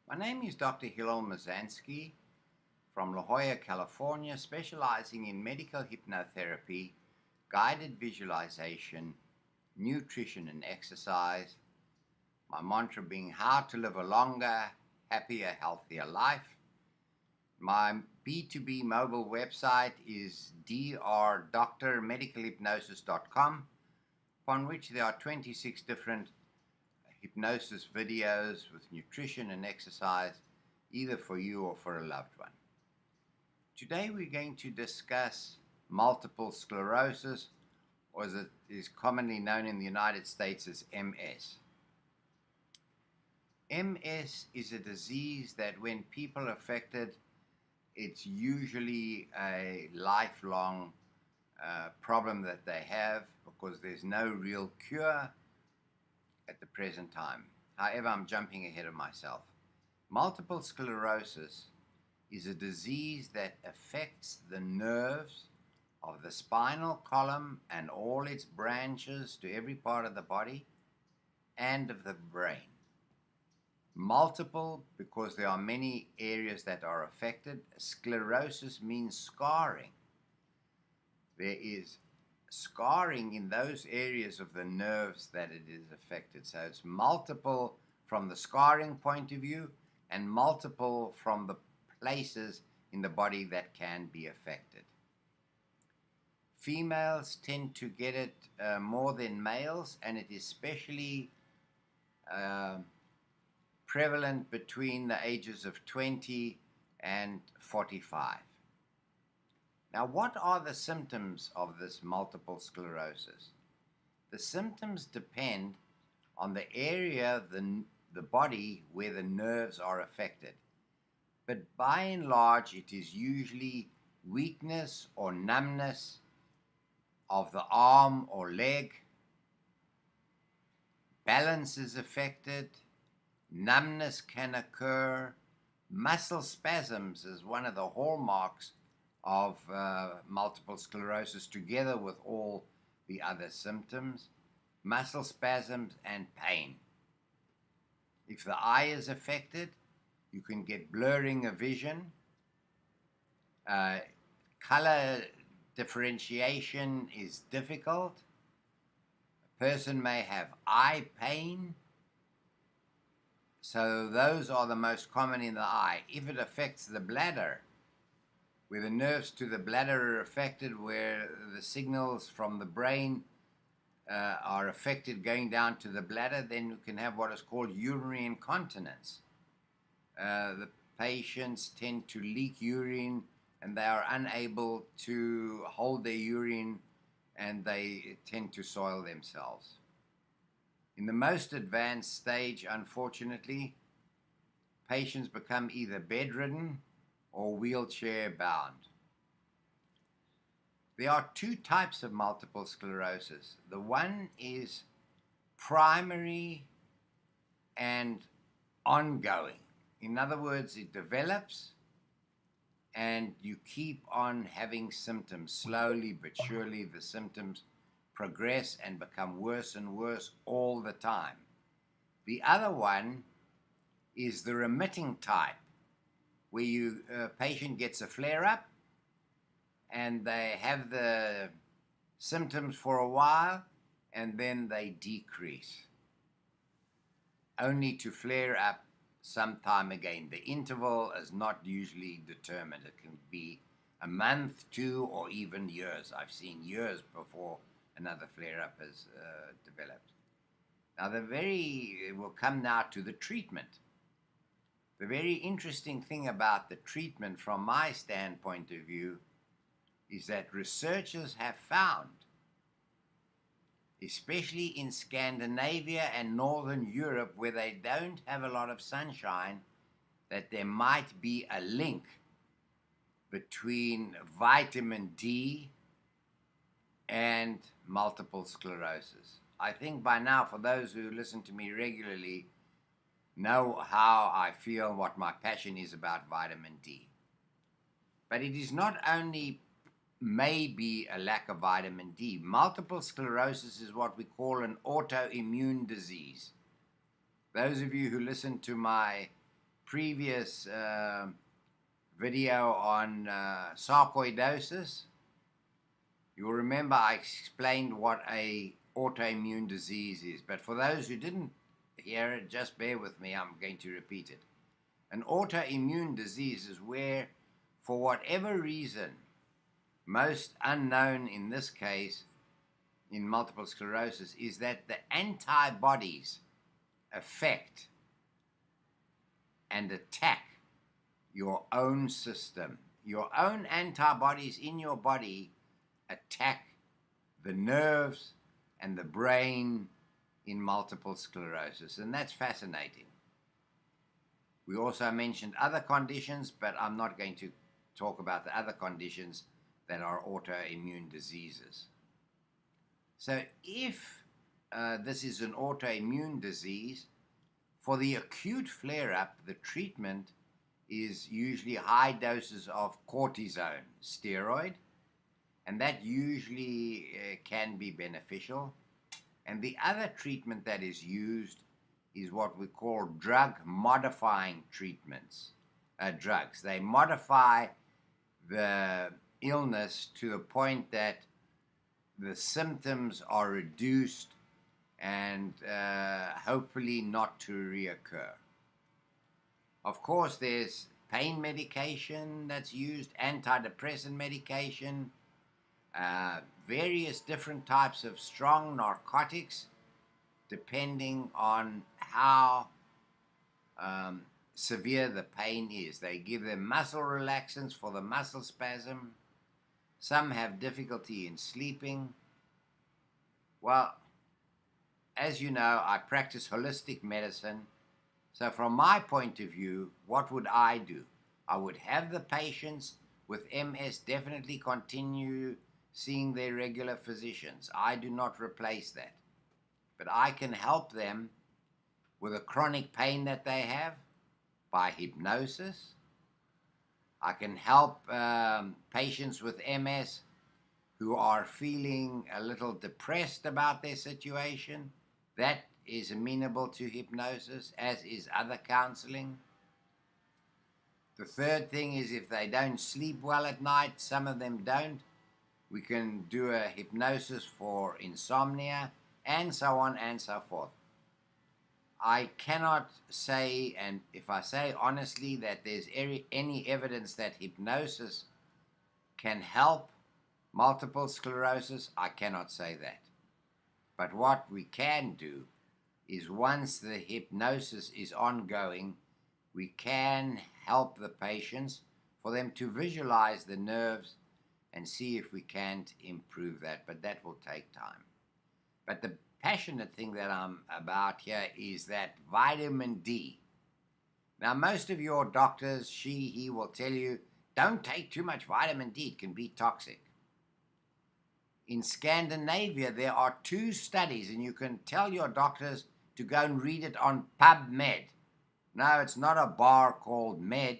My name is Dr. Hillel Mazansky from La Jolla, California, specializing in medical hypnotherapy, guided visualization, nutrition, and exercise. My mantra being how to live a longer, happier, healthier life. My B2B mobile website is drdoctormedicalhypnosis.com, upon which there are 26 different hypnosis videos with nutrition and exercise, either for you or for a loved one. Today we're going to discuss multiple sclerosis, or as it is commonly known in the United States as MS. MS is a disease that when people are affected, it's usually a lifelong problem that they have because there's no real cure at the present time. However, I'm jumping ahead of myself. Multiple sclerosis is a disease that affects the nerves of the spinal column and all its branches to every part of the body and of the brain. Multiple because there are many areas that are affected. Sclerosis means scarring. There is scarring in those areas of the nerves that it is affected. So it's multiple from the scarring point of view and multiple from the places in the body that can be affected. Females tend to get it more than males, and it is especially prevalent between the ages of 20 and 45. Now, what are the symptoms of this multiple sclerosis? The symptoms depend on the area of the body where the nerves are affected. But by and large, it is usually weakness or numbness of the arm or leg. Balance is affected. Numbness can occur. Muscle spasms is one of the hallmarks of multiple sclerosis, together with all the other symptoms. Muscle spasms and pain. If the eye is affected, you can get blurring of vision. Color differentiation is difficult. A person may have eye pain. So those are the most common in the eye. If it affects the bladder, where the nerves to the bladder are affected, where the signals from the brain are affected going down to the bladder, then you can have what is called urinary incontinence. The patients tend to leak urine and they are unable to hold their urine and they tend to soil themselves. In the most advanced stage, unfortunately, patients become either bedridden or wheelchair bound. There are two types of multiple sclerosis. The one is primary and ongoing. In other words, it develops and you keep on having symptoms. Slowly but surely the symptoms progress and become worse and worse all the time. The other one is the remitting type, where a patient gets a flare-up and they have the symptoms for a while and then they decrease, only to flare up sometime again. The interval is not usually determined. It can be a month, 2, or even years. I've seen years before another flare-up has developed. Now, we'll come now to the treatment. The very interesting thing about the treatment from my standpoint of view is that researchers have found, especially in Scandinavia and Northern Europe, where they don't have a lot of sunshine, that there might be a link between vitamin D and multiple sclerosis. I think by now, for those who listen to me regularly, know how I feel, what my passion is about vitamin D. But it is not only maybe a lack of vitamin D. Multiple sclerosis is what we call an autoimmune disease. Those of you who listened to my previous video on sarcoidosis, you'll remember I explained what a autoimmune disease is. But for those who didn't hear it, just bear with me, I'm going to repeat it. An autoimmune disease is where, for whatever reason, most unknown in this case, in multiple sclerosis, is that the antibodies affect and attack your own system. Your own antibodies in your body attack the nerves and the brain in multiple sclerosis, and that's fascinating. We also mentioned other conditions, but I'm not going to talk about the other conditions that are autoimmune diseases. So if this is an autoimmune disease, for the acute flare-up, the treatment is usually high doses of cortisone, steroid, and that usually can be beneficial. And the other treatment that is used is what we call drug-modifying treatments, drugs. They modify the illness to the point that the symptoms are reduced and hopefully not to reoccur. Of course, there's pain medication that's used, antidepressant medication, various different types of strong narcotics, depending on how severe the pain is. They give them muscle relaxants for the muscle spasm. Some have difficulty in sleeping. Well, as you know, I practice holistic medicine. So from my point of view, what would I do? I would have the patients with MS definitely continue seeing their regular physicians. I do not replace that. But I can help them with a chronic pain that they have by hypnosis. I can help patients with MS who are feeling a little depressed about their situation. That is amenable to hypnosis, as is other counseling. The third thing is if they don't sleep well at night, some of them don't, we can do a hypnosis for insomnia, and so on and so forth. I cannot say, and if I say honestly that there's any evidence that hypnosis can help multiple sclerosis, I cannot say that. But what we can do is once the hypnosis is ongoing, we can help the patients for them to visualize the nerves and see if we can't improve that, but that will take time. But the passionate thing that I'm about here is that vitamin D. Now, most of your doctors, he will tell you, don't take too much vitamin D, it can be toxic. In Scandinavia, there are 2 studies, and you can tell your doctors to go and read it on PubMed. No, it's not a bar called Med.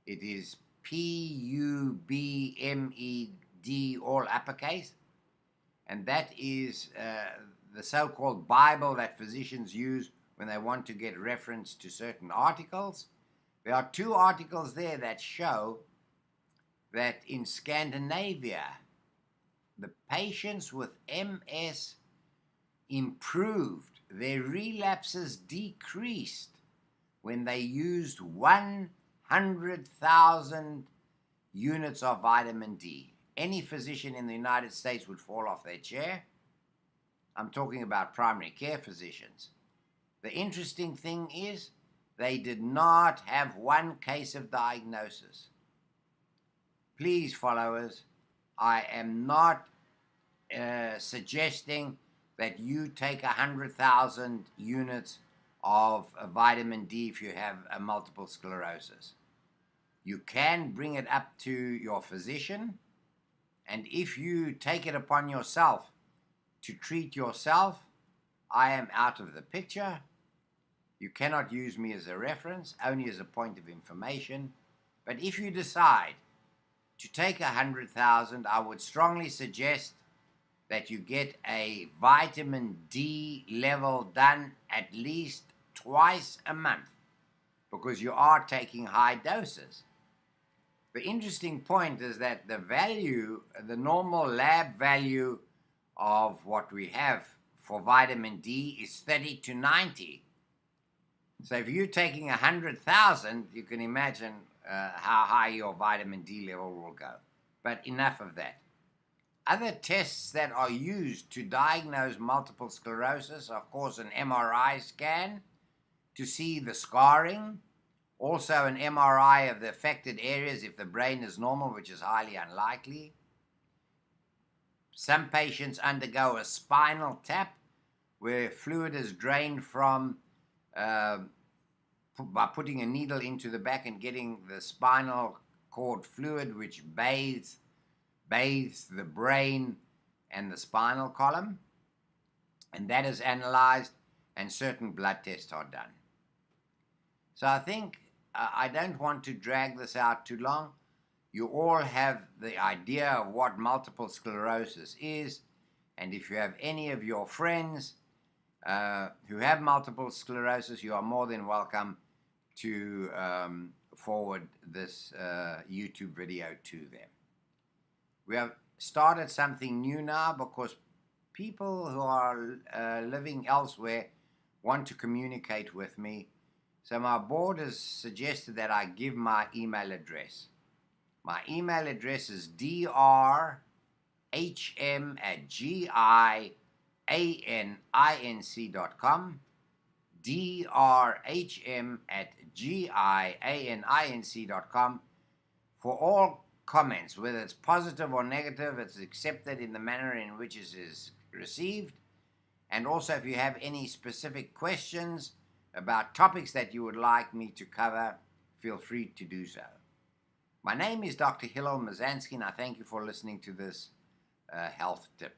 It is PUBMED, all uppercase. And that is the so-called Bible that physicians use when they want to get reference to certain articles. There are 2 articles there that show that in Scandinavia, the patients with MS improved, their relapses decreased when they used 100,000 units of vitamin D. Any physician in the United States would fall off their chair. I'm talking about primary care physicians. The interesting thing is they did not have 1 case of diagnosis. Please, followers, I am not suggesting that you take 100,000 units of vitamin D if you have a multiple sclerosis. You can bring it up to your physician, and if you take it upon yourself to treat yourself, I am out of the picture. You cannot use me as a reference, only as a point of information. But if you decide to take 100,000, I would strongly suggest that you get a vitamin D level done at least twice a month because you are taking high doses. The interesting point is that the value, the normal lab value of what we have for vitamin D is 30 to 90. So if you're taking 100,000, you can imagine how high your vitamin D level will go. But enough of that. Other tests that are used to diagnose multiple sclerosis are, of course, an MRI scan to see the scarring, also an MRI of the affected areas if the brain is normal, which is highly unlikely. Some patients undergo a spinal tap where fluid is drained from by putting a needle into the back and getting the spinal cord fluid, which bathes the brain and the spinal column. And that is analyzed, and certain blood tests are done. So I think I don't want to drag this out too long. You all have the idea of what multiple sclerosis is, and if you have any of your friends who have multiple sclerosis, you are more than welcome to forward this YouTube video to them. We have started something new now because people who are living elsewhere want to communicate with me. So my board has suggested that I give my email address. My email address is drhm@gianinc.com, drhm@gianinc.com. For all comments, whether it's positive or negative, it's accepted in the manner in which it is received. And also, if you have any specific questions about topics that you would like me to cover, feel free to do so. My name is Dr. Hillel Mazansky, and I thank you for listening to this health tip.